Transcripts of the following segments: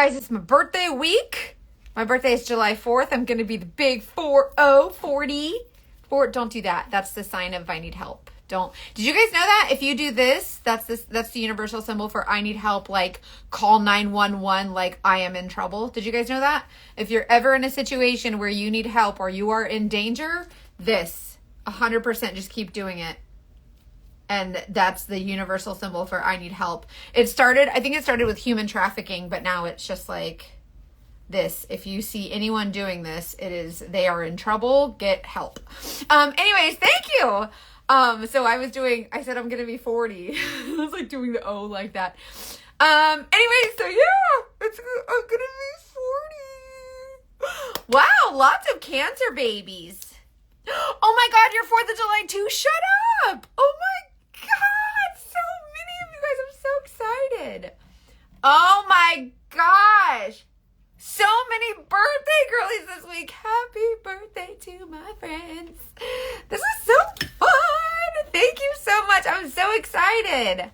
Guys, it's my birthday week. My birthday is July 4th. I'm going to be the big 40. Don't do that. That's the sign of I need help. Don't. Did you guys know that? If you do this, that's the universal symbol for I need help, like call 911, like I am in trouble. Did you guys know that? If you're ever in a situation where you need help or you are in danger, this 100% just keep doing it. And that's the universal symbol for I need help. I think it started with human trafficking, but now it's just like this. If you see anyone doing this, they are in trouble. Get help. Anyways, thank you. So I said I'm going to be 40. I was like doing the O like that. Anyways, so yeah, I'm going to be 40. Wow, lots of cancer babies. Oh my God, you're 4th of July too? Shut up. Oh my God, so many of you guys. I'm so excited. Oh my gosh. So many birthday girlies this week. Happy birthday to my friends. This is so fun. Thank you so much. I'm so excited.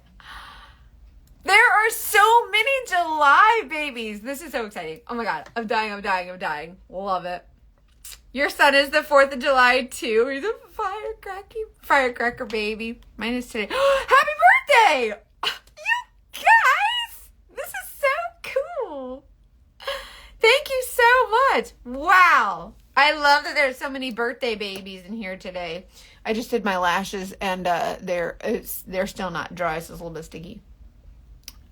There are so many July babies. This is so exciting. Oh my God. I'm dying. Love it. Your son is the 4th of July too. He's a firecracker baby. Mine is today. Happy birthday! You guys! This is so cool. Thank you so much. Wow. I love that there's so many birthday babies in here today. I just did my lashes and they're still not dry, so it's a little bit sticky.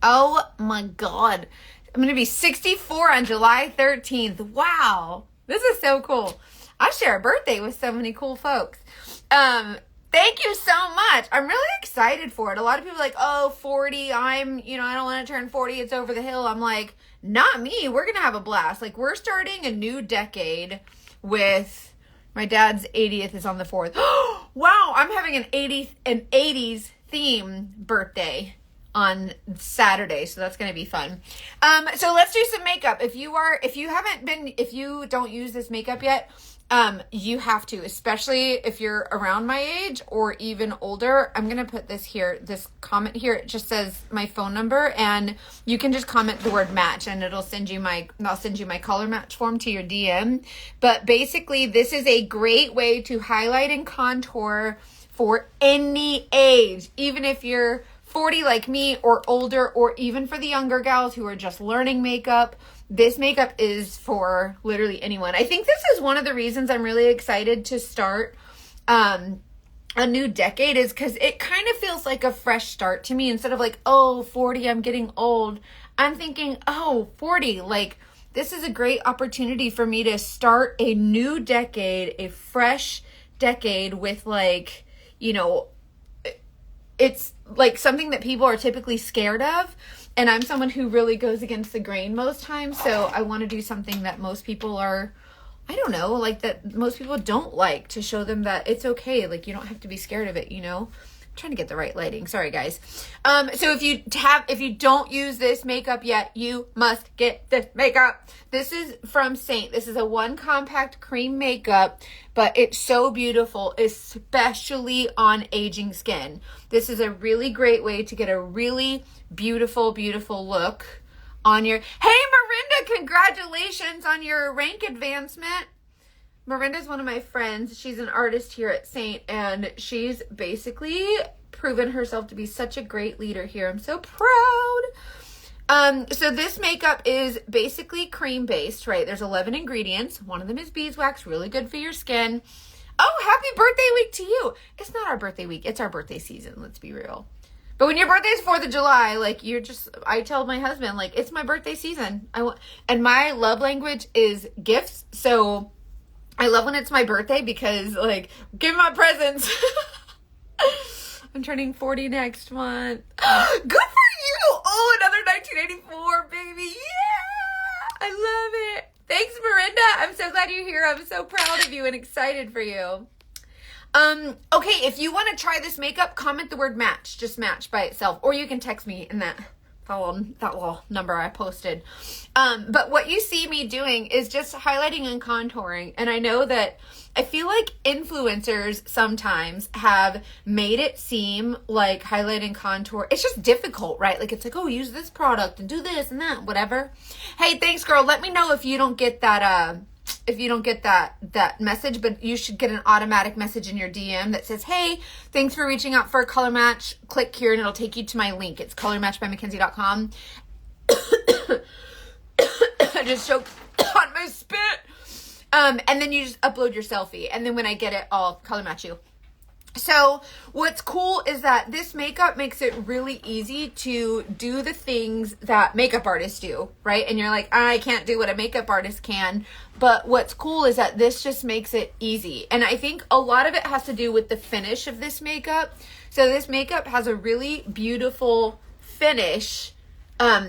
Oh my God. I'm going to be 64 on July 13th. Wow. This is so cool. I share a birthday with so many cool folks. Thank you so much. I'm really excited for it. A lot of people are like, oh, 40. I don't want to turn 40. It's over the hill. I'm like, not me. We're going to have a blast. Like, we're starting a new decade with my dad's 80th is on the 4th. Wow. I'm having an 80s theme birthday on Saturday, so that's going to be fun. So let's do some makeup. If you don't use this makeup yet, you have to, especially if you're around my age or even older. I'm going to put this comment here. It just says my phone number, and you can just comment the word match and I'll send you my color match form to your DM. But basically, this is a great way to highlight and contour for any age, even if you're 40 like me or older, or even for the younger gals who are just learning makeup. This makeup is for literally anyone. I think this is one of the reasons I'm really excited to start a new decade, is because it kind of feels like a fresh start to me. Instead of like, oh, 40, I'm getting old. I'm thinking, oh, 40, like this is a great opportunity for me to start a new decade, a fresh decade with like, it's like something that people are typically scared of. And I'm someone who really goes against the grain most times. So I want to do something that most people are, that most people don't like, to show them that it's okay. Like, you don't have to be scared of it, I'm trying to get the right lighting. Sorry, guys. So if you don't use this makeup yet, you must get this makeup. This is from Saint. This is a 1 compact cream makeup, but it's so beautiful, especially on aging skin. This is a really great way to get a really beautiful, beautiful look on your... Hey, Marinda, congratulations on your rank advancement. Miranda's one of my friends. She's an artist here at Saint, and she's basically proven herself to be such a great leader here. I'm so proud. So this makeup is basically cream based, right? There's 11 ingredients. One of them is beeswax, really good for your skin. Oh, happy birthday week to you. It's not our birthday week. It's our birthday season. Let's be real. But when your birthday is 4th of July, like I tell my husband, like, it's my birthday season. And my love language is gifts. So I love when it's my birthday because, like, give my presents. I'm turning 40 next month. Good for you. Oh, another 1984, baby. Yeah. I love it. Thanks, Miranda. I'm so glad you're here. I'm so proud of you and excited for you. Okay, if you want to try this makeup, comment the word match. Just match by itself. Or you can text me in that that little number I posted. But what you see me doing is just highlighting and contouring. And I know that I feel like influencers sometimes have made it seem like highlight and contour, it's just difficult, right? Like it's like, oh, use this product and do this and that, whatever. Hey, thanks, girl. Let me know if you don't get that, that message, but you should get an automatic message in your DM that says, hey, thanks for reaching out for a color match. Click here and it'll take you to my link. It's colormatchbymackenzie.com. I just choked on my spit. And then you just upload your selfie. And then when I get it, I'll color match you. So what's cool is that this makeup makes it really easy to do the things that makeup artists do, right? And you're like, I can't do what a makeup artist can. But what's cool is that this just makes it easy. And I think a lot of it has to do with the finish of this makeup. So this makeup has a really beautiful finish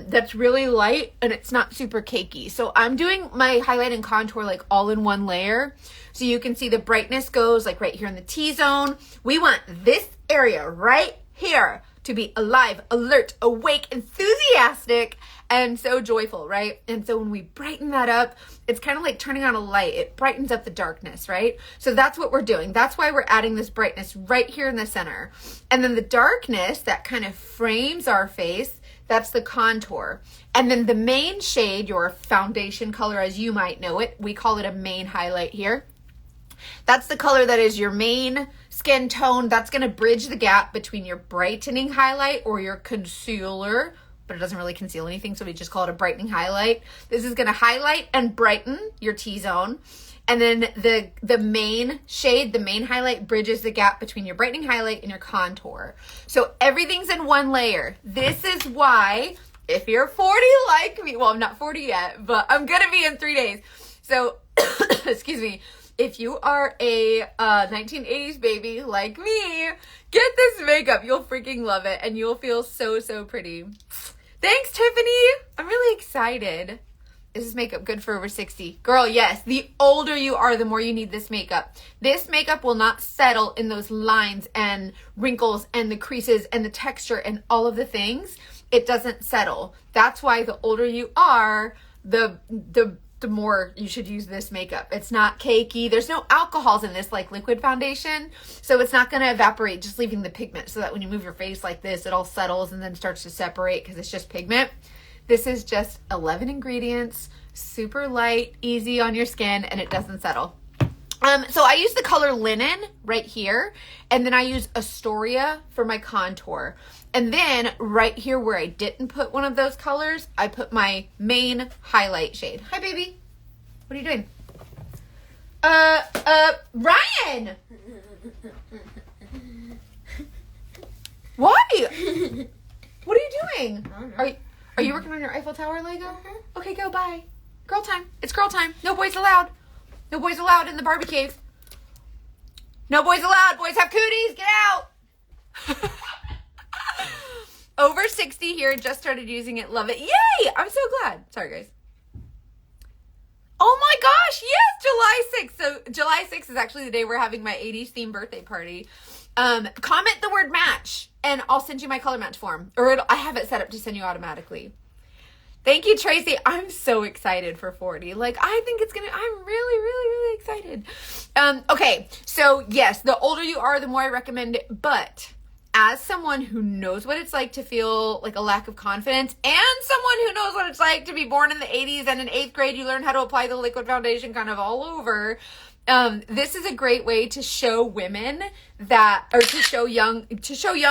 that's really light and it's not super cakey. So I'm doing my highlight and contour like all in one layer. So you can see the brightness goes like right here in the T-zone. We want this area right here to be alive, alert, awake, enthusiastic, and so joyful, right? And so when we brighten that up, it's kind of like turning on a light. It brightens up the darkness, right? So that's what we're doing. That's why we're adding this brightness right here in the center. And then the darkness that kind of frames our face, that's the contour. And then the main shade, your foundation color as you might know it, we call it a main highlight here. That's the color that is your main skin tone. That's going to bridge the gap between your brightening highlight or your concealer, but it doesn't really conceal anything, so we just call it a brightening highlight. This is going to highlight and brighten your T-zone. And then the main shade, the main highlight, bridges the gap between your brightening highlight and your contour. So everything's in one layer. This is why, if you're 40 like me, well, I'm not 40 yet, but I'm going to be in 3 days. So, excuse me, if you are a 1980s baby like me, get this makeup. You'll freaking love it, and you'll feel so, so pretty. Thanks, Tiffany. I'm really excited. Is this makeup good for over 60? Girl, yes. The older you are, the more you need this makeup. This makeup will not settle in those lines and wrinkles and the creases and the texture and all of the things. It doesn't settle. That's why the older you are, the more you should use this makeup. It's not cakey. There's no alcohols in this like liquid foundation, so it's not going to evaporate, just leaving the pigment, so that when you move your face like this, it all settles and then starts to separate because it's just pigment. This is just 11 ingredients, super light, easy on your skin, and it doesn't settle. So I use the color Linen right here, and then I use Astoria for my contour. And then right here where I didn't put one of those colors, I put my main highlight shade. Hi, baby. What are you doing? Ryan! Why? What are you doing? I don't know. Are you working on your Eiffel Tower Lego? Okay, go, bye. Girl time. It's girl time. No boys allowed. No boys allowed in the Barbie cave. No boys allowed. Boys have cooties. Get out. Over 60 here. Just started using it. Love it. Yay! I'm so glad. Sorry, guys. Oh my gosh. Yes, July 6th. So July 6th is actually the day we're having my 80s themed birthday party. Comment the word match and I'll send you my color match form, or I have it set up to send you automatically. Thank you, Tracy. I'm so excited for 40. Like, I think it's gonna, I'm really, really, really excited. Okay. So yes, the older you are, the more I recommend it, but as someone who knows what it's like to feel like a lack of confidence, and someone who knows what it's like to be born in the 80s and in 8th grade, you learn how to apply the liquid foundation kind of all over. This is a great way to show women that, or to show young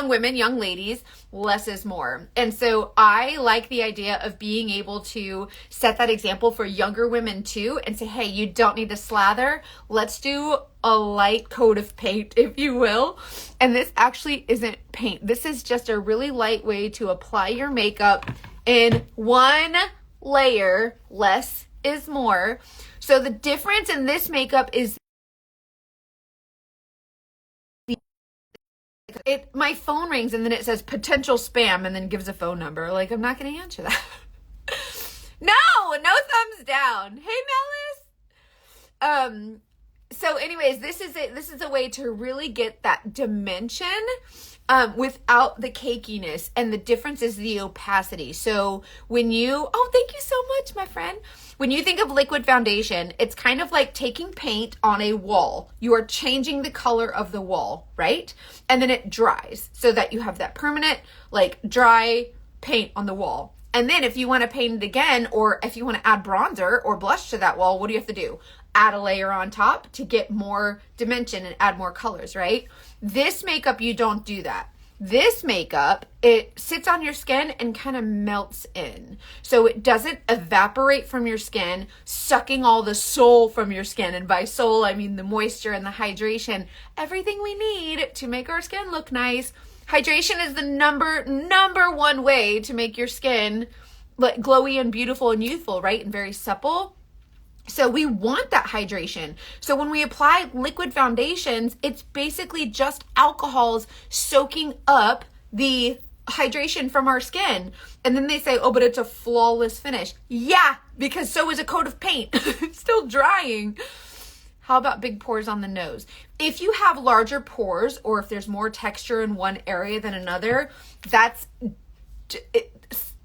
women, young ladies, less is more. And so I like the idea of being able to set that example for younger women too, and say, hey, you don't need to slather. Let's do a light coat of paint, if you will. And this actually isn't paint. This is just a really light way to apply your makeup in one layer. Less is more. So the difference in this makeup is my phone rings and then it says potential spam and then gives a phone number. Like, I'm not going to answer that. No thumbs down. Hey, Melis. So anyways, this is a way to really get that dimension without the cakiness, and the difference is the opacity. So when you, oh, thank you so much, my friend. When you think of liquid foundation, it's kind of like taking paint on a wall. You are changing the color of the wall, right? And then it dries so that you have that permanent, like dry paint on the wall. And then if you want to paint it again, or if you want to add bronzer or blush to that wall, what do you have to do? Add a layer on top to get more dimension and add more colors, right? This makeup, you don't do that. This makeup, it sits on your skin and kind of melts in. So it doesn't evaporate from your skin, sucking all the soul from your skin. And by soul, I mean the moisture and the hydration, everything we need to make our skin look nice. Hydration is the number one way to make your skin look glowy and beautiful and youthful, right? And very supple. So we want that hydration. So when we apply liquid foundations, it's basically just alcohols soaking up the hydration from our skin. And then they say, oh, but it's a flawless finish. Yeah, because so is a coat of paint. It's still drying. How about big pores on the nose? If you have larger pores, or if there's more texture in one area than another, that's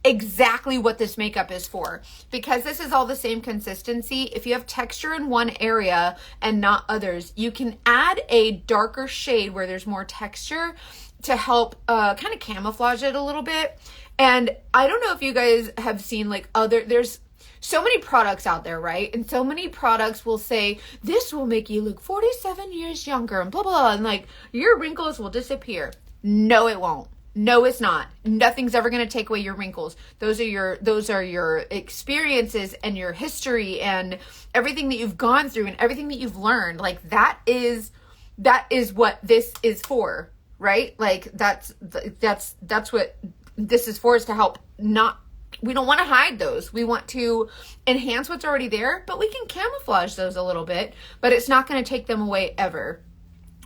exactly what this makeup is for. Because this is all the same consistency, if you have texture in one area and not others, you can add a darker shade where there's more texture to help kind of camouflage it a little bit. And I don't know if you guys have seen like there's so many products out there, right? And so many products will say, this will make you look 47 years younger and blah, blah, blah. And like, your wrinkles will disappear. No, it won't. No, it's not. Nothing's ever going to take away your wrinkles. Those are your experiences and your history and everything that you've gone through and everything that you've learned. Like that is what this is for, right? Like that's what this is for, is to help we don't want to hide those. We want to enhance what's already there, but we can camouflage those a little bit, but it's not going to take them away ever.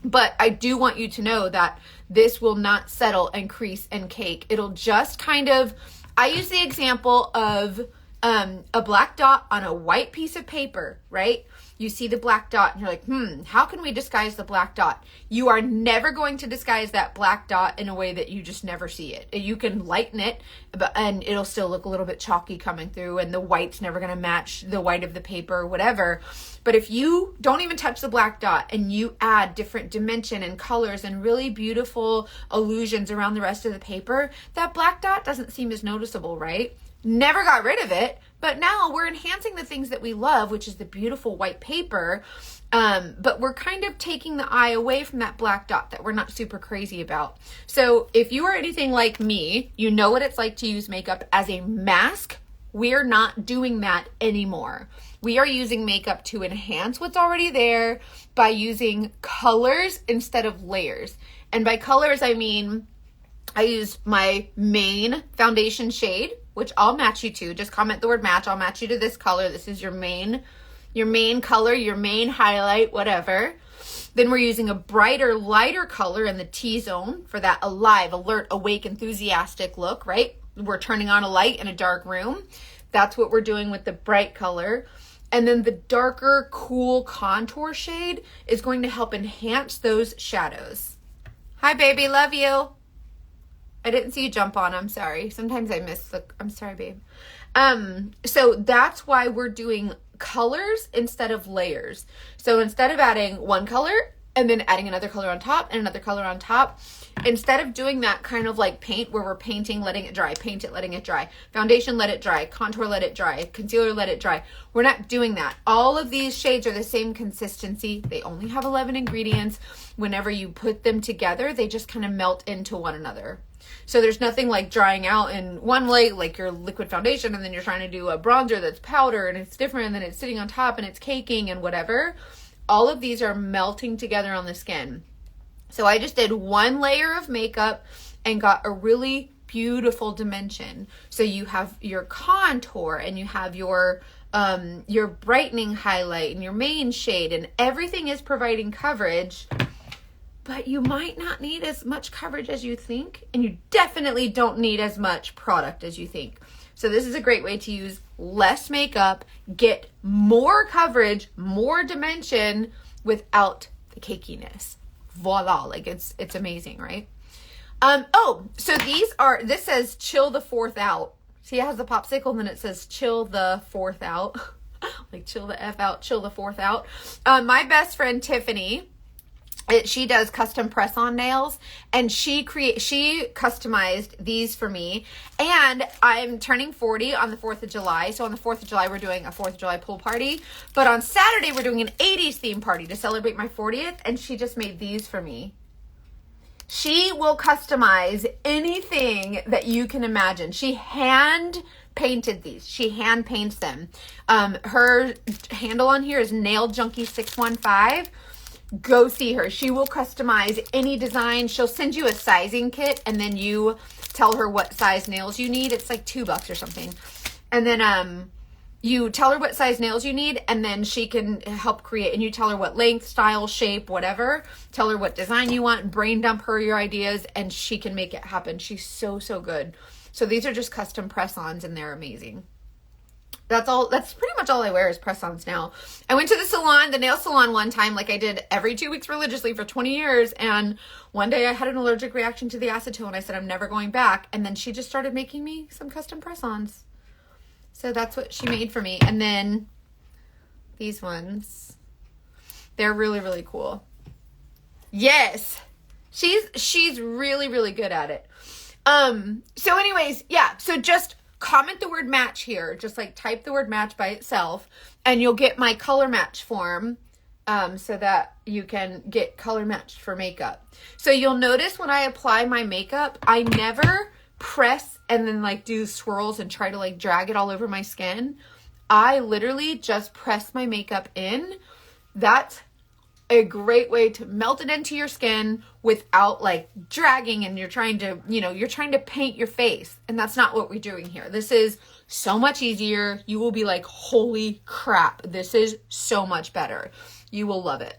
But I do want you to know that this will not settle and crease and cake. It'll just kind of, I use the example of a black dot on a white piece of paper, right? You see the black dot and you're like, how can we disguise the black dot? You are never going to disguise that black dot in a way that you just never see it. You can lighten it, and it'll still look a little bit chalky coming through, and the white's never going to match the white of the paper or whatever. But if you don't even touch the black dot and you add different dimension and colors and really beautiful illusions around the rest of the paper, that black dot doesn't seem as noticeable, right? Never got rid of it, but now we're enhancing the things that we love, which is the beautiful white paper, but we're kind of taking the eye away from that black dot that we're not super crazy about. So if you are anything like me, you know what it's like to use makeup as a mask. We're not doing that anymore. We are using makeup to enhance what's already there by using colors instead of layers. And by colors, I mean, I use my main foundation shade, which I'll match you to. Just comment the word match. I'll match you to this color. This is your main color, your main highlight, whatever. Then we're using a brighter, lighter color in the T-zone for that alive, alert, awake, enthusiastic look, right? We're turning on a light in a dark room. That's what we're doing with the bright color. And then the darker, cool contour shade is going to help enhance those shadows. Hi, baby. Love you. I didn't see you jump on. I'm sorry. Sometimes I miss I'm sorry, babe. So that's why we're doing colors instead of layers. So instead of adding one color and then adding another color on top and another color on top, instead of doing that kind of like paint where we're painting, letting it dry, paint it, letting it dry, foundation, let it dry, contour, let it dry, concealer, let it dry. We're not doing that. All of these shades are the same consistency. They only have 11 ingredients. Whenever you put them together, they just kind of melt into one another. So there's nothing like drying out in one way, like your liquid foundation, and then you're trying to do a bronzer that's powder and it's different, and then it's sitting on top and it's caking and whatever. All of these are melting together on the skin. So I just did one layer of makeup and got a really beautiful dimension. So you have your contour and you have your brightening highlight and your main shade, and everything is providing coverage. But you might not need as much coverage as you think, and you definitely don't need as much product as you think. So this is a great way to use less makeup, get more coverage, more dimension, without the cakiness. Voila. Like it's amazing, right? So this says chill the 4th out. See, it has the popsicle and then it says chill the 4th out. Like chill the F out, chill the 4th out. My best friend Tiffany, she does custom press-on nails, and she customized these for me. And I'm turning 40 on the 4th of July. So on the 4th of July, we're doing a 4th of July pool party. But on Saturday, we're doing an 80s theme party to celebrate my 40th. And she just made these for me. She will customize anything that you can imagine. She hand painted these. She hand paints them. Her handle on here is Nail Junkie 615. Go see her. She will customize any design. She'll send you a sizing kit, and then you tell her what size nails you need. It's like $2 or something. And then you tell her what size nails you need, and then she can help create. And you tell her what length, style, shape, whatever. Tell her what design you want. Brain dump her your ideas, and she can make it happen. She's so good. So these are just custom press-ons, and they're amazing. That's pretty much all I wear is press-ons now. I went to the nail salon one time, like I did every 2 weeks religiously for 20 years. And one day I had an allergic reaction to the acetone. I said, I'm never going back. And then she just started making me some custom press-ons. So that's what she made for me. And then these ones, they're really cool. Yes. She's really good at it. So anyways, yeah. So just comment the word match here. Just like type the word match by itself, and you'll get my color match form, so that you can get color matched for makeup. So you'll notice when I apply my makeup, I never press and then like do swirls and try to like drag it all over my skin. I literally just press my makeup in. That's a great way to melt it into your skin without like dragging, and you're trying to paint your face. And that's not what we're doing here. This is so much easier. You will be like, holy crap, this is so much better. You will love it.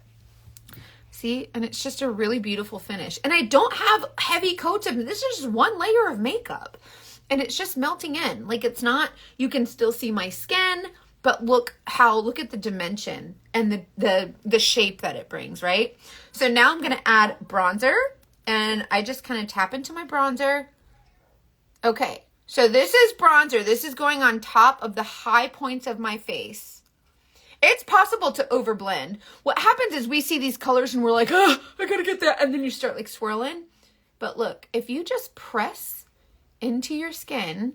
See, and it's just a really beautiful finish. And I don't have heavy coats of this is just one layer of makeup, and it's just melting in. Like it's not, you can still see my skin, but look at the dimension and the shape that it brings, right? So now I'm going to add bronzer, and I just kind of tap into my bronzer. Okay. So this is bronzer. This is going on top of the high points of my face. It's possible to overblend. What happens is we see these colors and we're like, oh, I gotta get that. And then you start like swirling. But look, if you just press into your skin,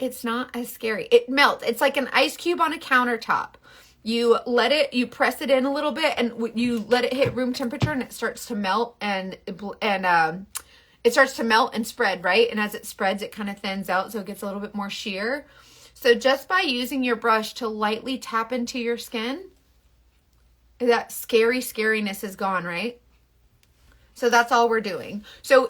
it's not as scary. It melts. It's like an ice cube on a countertop. You press it in a little bit, and you let it hit room temperature, and it starts to melt, and it starts to melt and spread, right? And as it spreads, it kind of thins out, so it gets a little bit more sheer. So just by using your brush to lightly tap into your skin, that scariness is gone, right? So that's all we're doing. So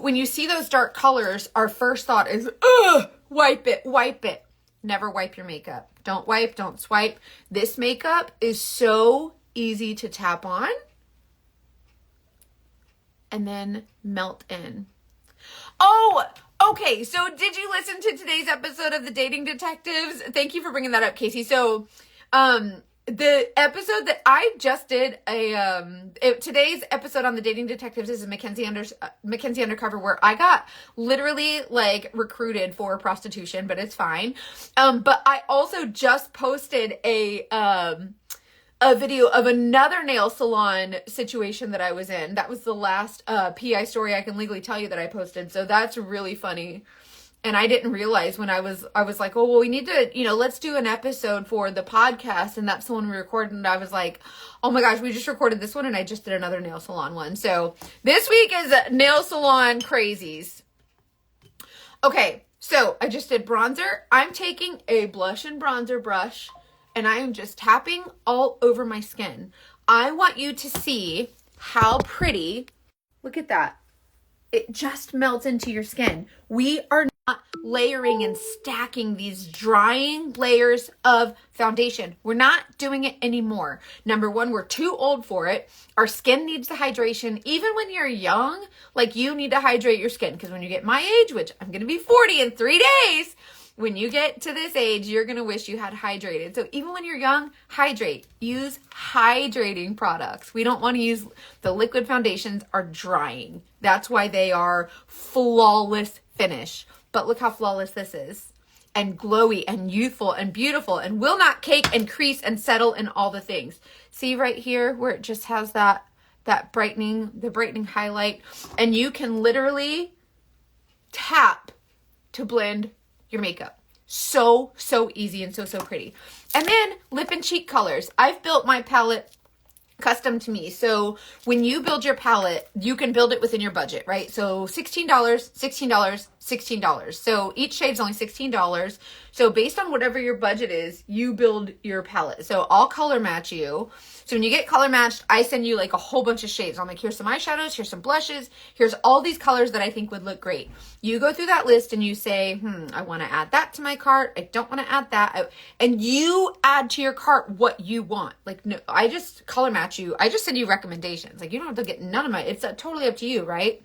when you see those dark colors, our first thought is, ugh, wipe it. Never wipe your makeup. Don't wipe, don't swipe. This makeup is so easy to tap on and then melt in. Oh, okay. So did you listen to today's episode of the Dating Detectives? Thank you for bringing that up, Casey. So, the episode that I just did today's episode on the Dating Detectives is a Mackenzie Undercover, where I got literally like recruited for prostitution, but it's fine. But I also just posted a video of another nail salon situation that I was in. That was the last PI story I can legally tell you that I posted. So that's really funny. And I didn't realize when I was like, oh, well, we need to, let's do an episode for the podcast. And that's the one we recorded. And I was like, oh my gosh, we just recorded this one. And I just did another nail salon one. So this week is nail salon crazies. Okay. So I just did bronzer. I'm taking a blush and bronzer brush, and I am just tapping all over my skin. I want you to see how pretty, look at that. It just melts into your skin. We are not layering and stacking these drying layers of foundation. We're not doing it anymore. Number one, we're too old for it. Our skin needs the hydration. Even when you're young, like you need to hydrate your skin, because when you get my age, which I'm going to be 40 in 3 days, when you get to this age, you're going to wish you had hydrated. So even when you're young, hydrate. Use hydrating products. We don't want to use the liquid foundations are drying. That's why they are flawless finish. But look how flawless this is. And glowy and youthful and beautiful and will not cake and crease and settle and all the things. See right here where it just has that brightening, the brightening highlight. And you can literally tap to blend your makeup. So easy and so pretty. And then lip and cheek colors. I've built my palette custom to me. So when you build your palette, you can build it within your budget, right? So $16, $16, $16. So each shade's only $16. So based on whatever your budget is, you build your palette. So I'll color match you. So when you get color matched, I send you like a whole bunch of shades. I'm like, here's some eyeshadows, here's some blushes, here's all these colors that I think would look great. You go through that list and you say, I want to add that to my cart. I don't want to add that. And you add to your cart what you want. Like, no, I just color match you. I just send you recommendations. Like, you don't have to get none of my, it's totally up to you, right?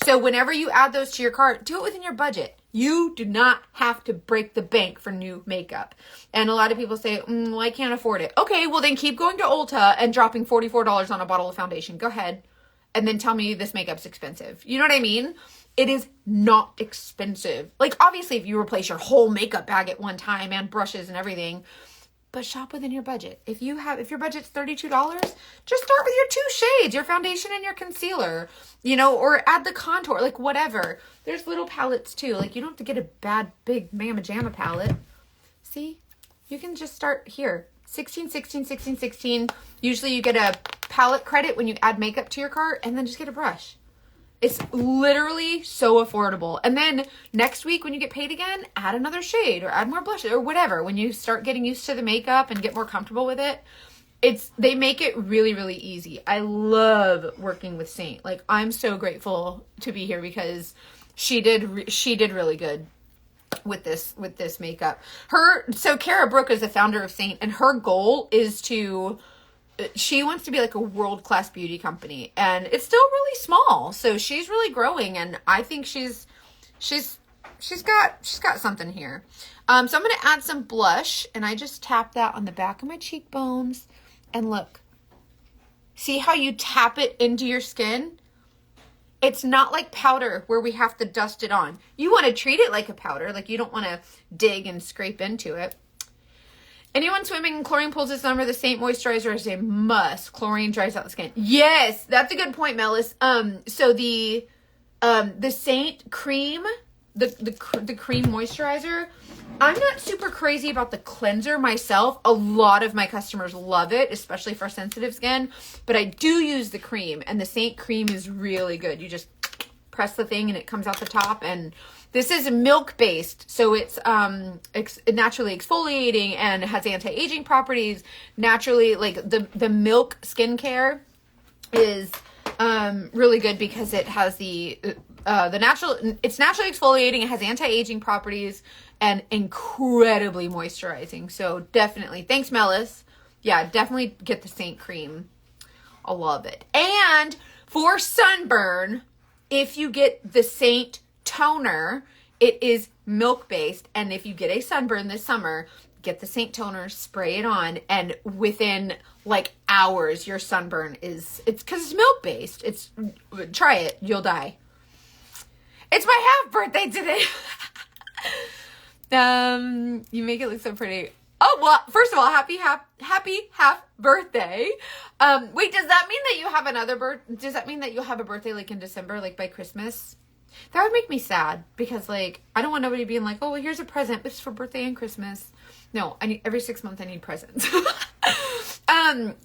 So whenever you add those to your cart, do it within your budget. You do not have to break the bank for new makeup. And a lot of people say, well, I can't afford it. Okay, well then keep going to Ulta and dropping $44 on a bottle of foundation. Go ahead. And then tell me this makeup's expensive. You know what I mean? It is not expensive. Like, obviously, if you replace your whole makeup bag at one time and brushes and everything, but shop within your budget. If your budget's $32, just start with your 2 shades, your foundation and your concealer, you know, or add the contour, like whatever. There's little palettes too. Like, you don't have to get a bad, big Mamma Jamma palette. See, you can just start here. 16, 16, 16, 16. Usually you get a palette credit when you add makeup to your cart, and then just get a brush. It's literally so affordable. And then next week when you get paid again, add another shade or add more blush or whatever. When you start getting used to the makeup and get more comfortable with it, they make it really easy. I love working with Saint. Like, I'm so grateful to be here because she did really good with this makeup. So Kara Brooke is the founder of Saint, and her goal is she wants to be like a world-class beauty company, and it's still really small. So she's really growing, and I think she's got something here. So I'm going to add some blush, and I just tap that on the back of my cheekbones, and look, see how you tap it into your skin? It's not like powder where we have to dust it on. You want to treat it like a powder, like you don't want to dig and scrape into it. Anyone swimming in chlorine pools this summer, the Saint moisturizer is a must. Chlorine dries out the skin. Yes, that's a good point, Melis. So the Saint cream, the cream moisturizer, I'm not super crazy about the cleanser myself. A lot of my customers love it, especially for sensitive skin. But I do use the cream, and the Saint cream is really good. You just press the thing and it comes out the top, and this is milk based, so it's naturally exfoliating and has anti-aging properties. Naturally, like the milk skincare is really good because it has it's naturally exfoliating, it has anti-aging properties, and incredibly moisturizing. So definitely, thanks Melis. Yeah, definitely get the Saint cream. I love it. And for sunburn, if you get the Saint toner, it is milk based, and if you get a sunburn this summer, get the Saint toner, spray it on, and within like hours your sunburn it's because it's milk based. Try it, you'll die. It's my half birthday today. You make it look so pretty. Oh, well, first of all, happy half birthday. Wait, does that mean that you have does that mean that you'll have a birthday like in December, like by Christmas? That would make me sad because, like, I don't want nobody being like, oh, well, here's a present. It's for birthday and Christmas. No, I need every 6 months I need presents.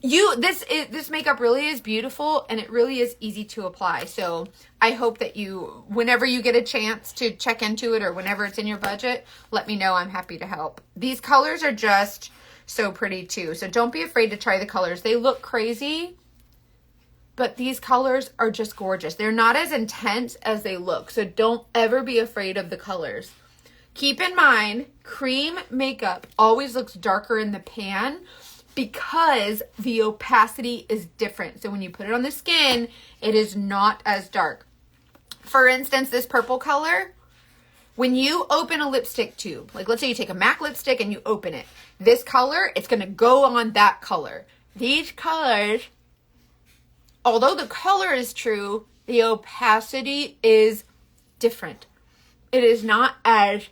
This makeup really is beautiful, and it really is easy to apply. So I hope that whenever you get a chance to check into it or whenever it's in your budget, let me know. I'm happy to help. These colors are just so pretty too. So don't be afraid to try the colors. They look crazy, but these colors are just gorgeous. They're not as intense as they look. So don't ever be afraid of the colors. Keep in mind, cream makeup always looks darker in the pan because the opacity is different. So when you put it on the skin, it is not as dark. For instance, this purple color, when you open a lipstick tube, like let's say you take a MAC lipstick and you open it, this color, it's going to go on that color. These colors, although the color is true, the opacity is different. It is not as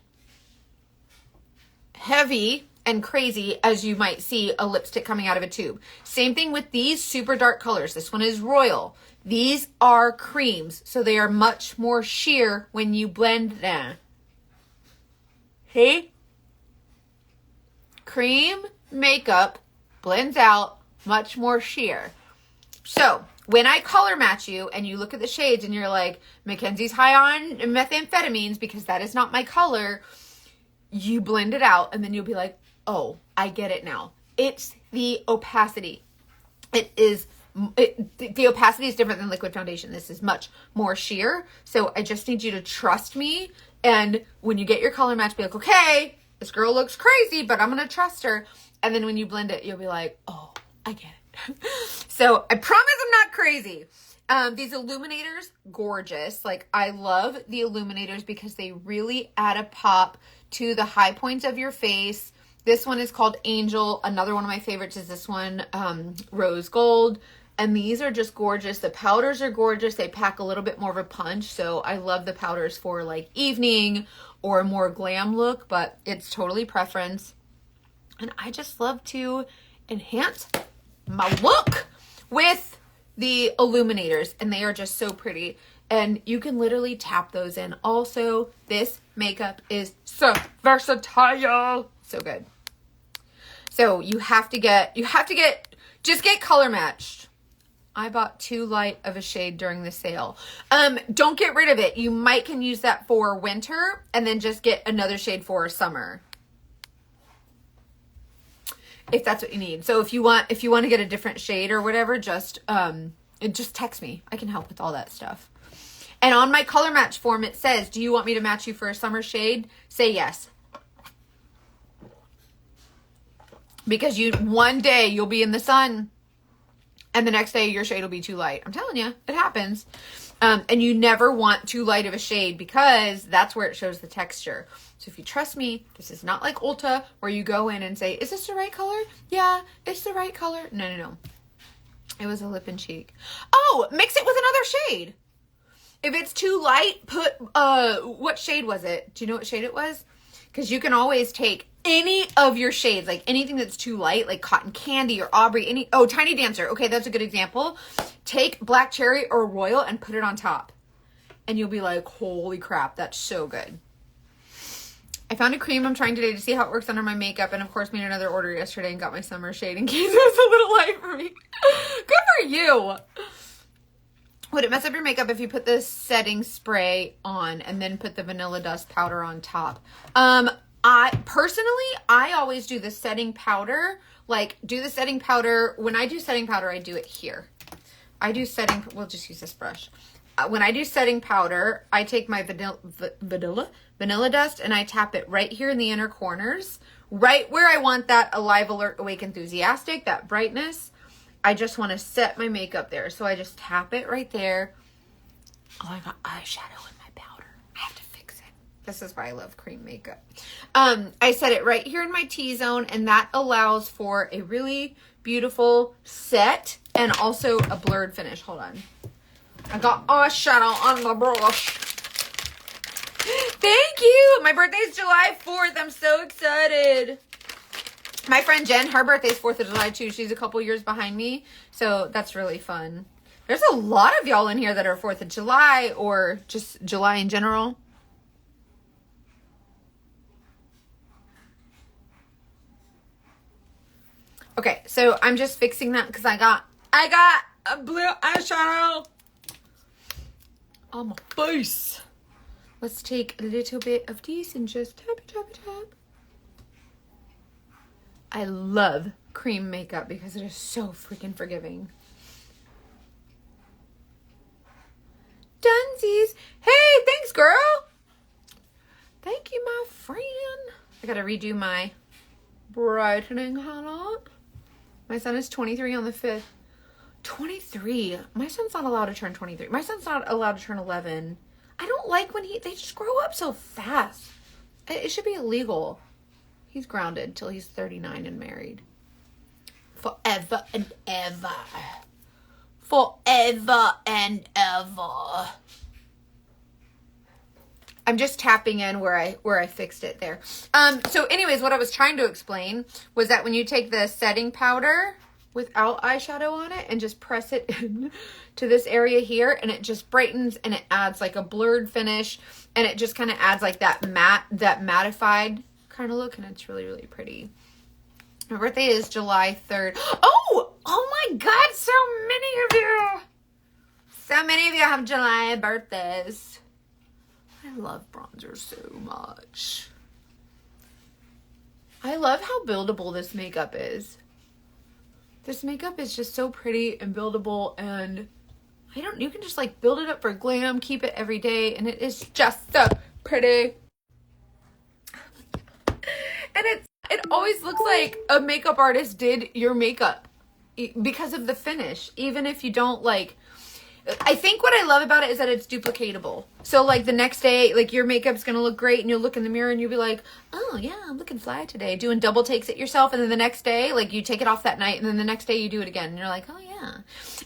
heavy and crazy as you might see a lipstick coming out of a tube. Same thing with these super dark colors. This one is Royal. These are creams, so they are much more sheer when you blend them. See? Cream makeup blends out much more sheer. So when I color match you and you look at the shades and you're like, Mackenzie's high on methamphetamines because that is not my color, you blend it out and then you'll be like, oh, I get it now. It's the opacity. The opacity is different than liquid foundation. This is much more sheer. So I just need you to trust me. And when you get your color match, be like, okay, this girl looks crazy, but I'm going to trust her. And then when you blend it, you'll be like, oh, I get it. So I promise I'm not crazy. These illuminators, gorgeous. Like I love the illuminators because they really add a pop to the high points of your face. This one is called Angel. Another one of my favorites is this one, Rose Gold. And these are just gorgeous. The powders are gorgeous. They pack a little bit more of a punch. So I love the powders for like evening or a more glam look, but it's totally preference. And I just love to enhance my look with the illuminators. And they are just so pretty. And you can literally tap those in. Also, this makeup is so versatile. So good. So you have to get, just get color matched. I bought too light of a shade during the sale. Don't get rid of it. You can use that for winter and then just get another shade for summer. If that's what you need. So if you want to get a different shade or whatever, just text me. I can help with all that stuff. And on my color match form, it says, do you want me to match you for a summer shade? Say yes. Because one day you'll be in the sun and the next day your shade will be too light. I'm telling you, it happens. And you never want too light of a shade because that's where it shows the texture. So if you trust me, this is not like Ulta where you go in and say, is this the right color? Yeah, it's the right color. No. It was a lip and cheek. Oh, mix it with another shade. If it's too light, put, what shade was it? Do you know what shade it was? Because you can always take any of your shades, like anything that's too light, like Cotton Candy or Aubrey, Tiny Dancer. Okay, that's a good example. Take Black Cherry or Royal and put it on top. And you'll be like, holy crap, that's so good. I found a cream I'm trying today to see how it works under my makeup. And of course, made another order yesterday and got my summer shade in case it was a little light for me. Good for you. Would it mess up your makeup if you put the setting spray on and then put the vanilla dust powder on top? I always do the setting powder. Like, do the setting powder. When I do setting powder, I do it here. We'll just use this brush. When I do setting powder, I take my vanilla dust and I tap it right here in the inner corners, right where I want that Alive, Alert, Awake, Enthusiastic, that brightness. I just want to set my makeup there. So I just tap it right there. Oh, I got eyeshadow in my powder. I have to fix it. This is why I love cream makeup. I set it right here in my T-zone, and that allows for a really beautiful set and also a blurred finish. Hold on. I got eyeshadow on my brush. Thank you. My birthday is July 4th. I'm so excited. My friend Jen, her birthday is 4th of July too. She's a couple years behind me. So that's really fun. There's a lot of y'all in here that are 4th of July or just July in general. Okay, so I'm just fixing that because I got a blue eyeshadow on my face. Let's take a little bit of this and just tap. I love cream makeup because it is so freaking forgiving. Dunsies. Hey, thanks, girl. Thank you, my friend. I gotta redo my brightening highlight. My son is 23 on the 5th. 23. My son's not allowed to turn 23. My son's not allowed to turn 11. I don't like when they just grow up so fast. It should be illegal. He's grounded till he's 39 and married. Forever and ever. Forever and ever. I'm just tapping in where I fixed it there. So anyways, what I was trying to explain was that when you take the setting powder without eyeshadow on it and just press it in to this area here, and it just brightens and it adds like a blurred finish, and it just kind of adds like that mattified kind of look, and it's really, really pretty. My birthday is July 3rd. Oh my God, so many of you. So many of you have July birthdays. I love bronzer so much. I love how buildable this makeup is. This makeup is just so pretty and buildable, and you can just like build it up for glam, keep it every day, and it is just so pretty. And it always looks like a makeup artist did your makeup because of the finish, even if you don't like. I think what I love about it is that it's duplicatable. So like the next day, like your makeup's going to look great, and you'll look in the mirror and you'll be like, oh yeah, I'm looking fly today, doing double takes at yourself. And then the next day, like you take it off that night, and then the next day you do it again and you're like, oh yeah.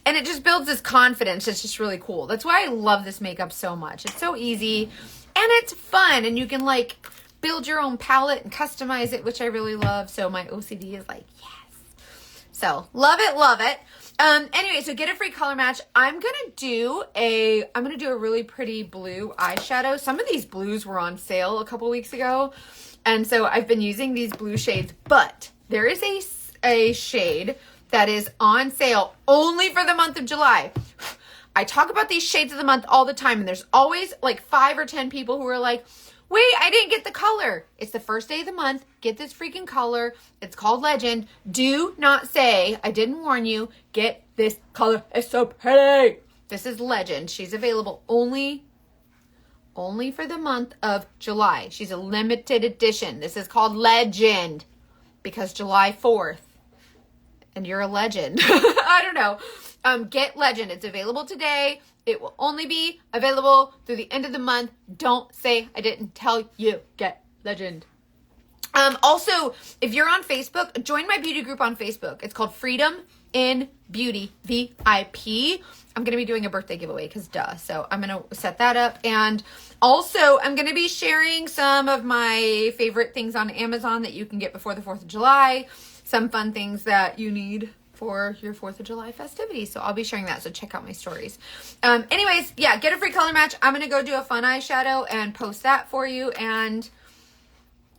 And it just builds this confidence. It's just really cool. That's why I love this makeup so much. It's so easy and it's fun, and you can like build your own palette and customize it, which I really love. So my OCD is like, yes. So love it, love it. Anyway, so get a free color match. I'm going to do a really pretty blue eyeshadow. Some of these blues were on sale a couple weeks ago, and so I've been using these blue shades, but there is a shade that is on sale only for the month of July. I talk about these shades of the month all the time, and there's always like 5 or 10 people who are like, wait, I didn't get the color. It's the first day of the month. Get this freaking color. It's called Legend. Do not say I didn't warn you. Get this color. It's so pretty. This is Legend. She's available only for the month of July. She's a limited edition. This is called Legend because July 4th. And you're a legend. I don't know. Get Legend. It's available today. It will only be available through the end of the month. Don't say I didn't tell you. Get Legend. Also, if you're on Facebook, join my beauty group on Facebook. It's called Freedom in Beauty VIP. I'm going to be doing a birthday giveaway because duh. So I'm going to set that up. And also, I'm going to be sharing some of my favorite things on Amazon that you can get before the 4th of July. Some fun things that you need for your 4th of July festivities. So I'll be sharing that. So check out my stories. Anyways, yeah, get a free color match. I'm going to go do a fun eyeshadow and post that for you. And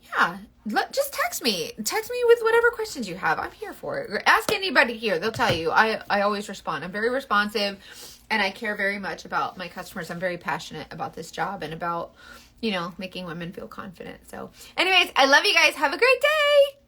yeah, just text me. Text me with whatever questions you have. I'm here for it. Ask anybody here. They'll tell you. I always respond. I'm very responsive, and I care very much about my customers. I'm very passionate about this job and about, making women feel confident. So anyways, I love you guys. Have a great day.